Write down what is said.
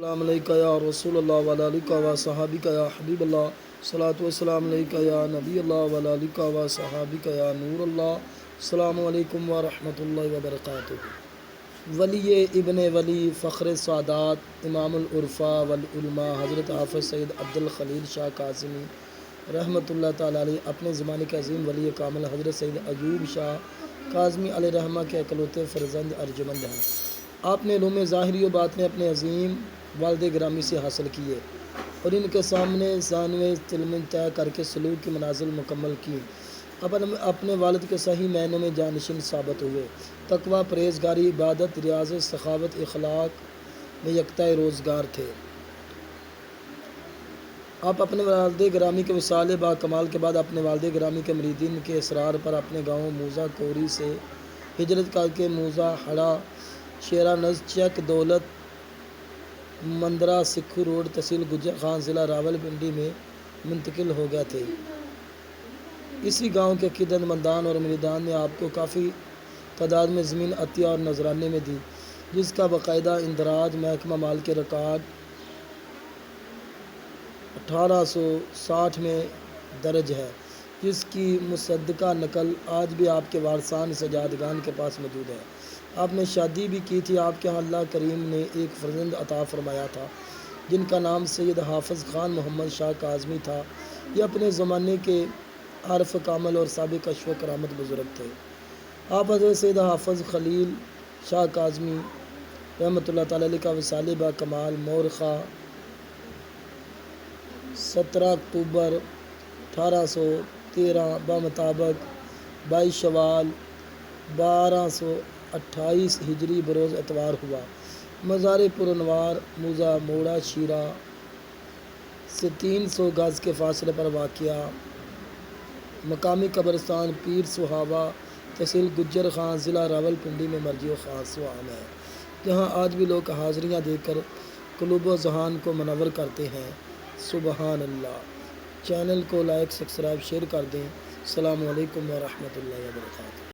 السلام علیکہ یا رسول اللہ وعلی آلکہ و صحابکہ یا حبیب اللہ، صلاۃ والسلام علیکہ یا نبی اللہ وعلی آلکہ و صحابکہ یا نور اللہ۔ السلام علیکم ورحمۃ اللہ وبرکاتہ۔ ولی ابن ولی، فخر سعادات، امام العرفاء والعلماء حضرت حافظ سید عبد الخلیل شاہ کاظمی رحمۃ اللہ تعالیٰ علیہ اپنے زمانے کے عظیم ولی کامل حضرت سید ایوب شاہ کاظمی علیہ رحمہ کے اکلوتے فرزند ارجمند ہیں۔ آپ نے علوم ظاہری و باطنی اپنے عظیم والد گرامی سے حاصل کیے اور ان کے سامنے ثانوی علم طے کر کے سلوک کی منازل مکمل کی۔ اپنے والد کے صحیح معنوں میں جانشین ثابت ہوئے۔ تقویٰ، پرہیزگاری، عبادت، ریاضت، سخاوت، اخلاق میں یکتائے روزگار تھے۔ آپ اپنے والد گرامی کے وصال با کمال کے بعد اپنے والد گرامی کے مریدین کے اصرار پر اپنے گاؤں موزہ کوری سے ہجرت کر کے موزہ ہڑا، شیرا نز، چک دولت مندرہ، سکھو روڈ، تحصیل گجر خان، ضلع راول پنڈی میں منتقل ہو گئے تھے۔ اسی گاؤں کے عقیدت مندان اور مریدان نے آپ کو کافی تعداد میں زمین عطیہ اور نذرانے میں دی، جس کا باقاعدہ اندراج محکمہ مال کے ریکارڈ 1860 میں درج ہے، جس کی مصدقہ نقل آج بھی آپ کے وارثان سجادگان کے پاس موجود ہے۔ آپ نے شادی بھی کی تھی۔ آپ کے ہاں اللہ کریم نے ایک فرزند عطا فرمایا تھا جن کا نام سید حافظ خان محمد شاہ کاظمی تھا۔ یہ اپنے زمانے کے عارف کامل اور سابق کشف و کرامت بزرگ تھے۔ آپ حضرت سید حافظ خلیل شاہ کاظمی رحمۃ اللہ تعالیٰ علیہ کا وصال با کمال مورخہ 17 اکتوبر 1813 بمطابق 22 شوال 1228 ہجری بروز اتوار ہوا۔ مزار پرانوار موزہ موڑا شیرہ سے 300 گز کے فاصلے پر واقع مقامی قبرستان پیر سہاوا، تحصیل گجر خان، ضلع راول پنڈی میں مرجع و خاص و عام ہے، جہاں آج بھی لوگ حاضریاں دے کر قلوب و ذہان کو منور کرتے ہیں۔ سبحان اللہ۔ چینل کو لائک، سبسکرائب، شیئر کر دیں۔ السلام علیکم ورحمۃ اللہ وبرکاتہ۔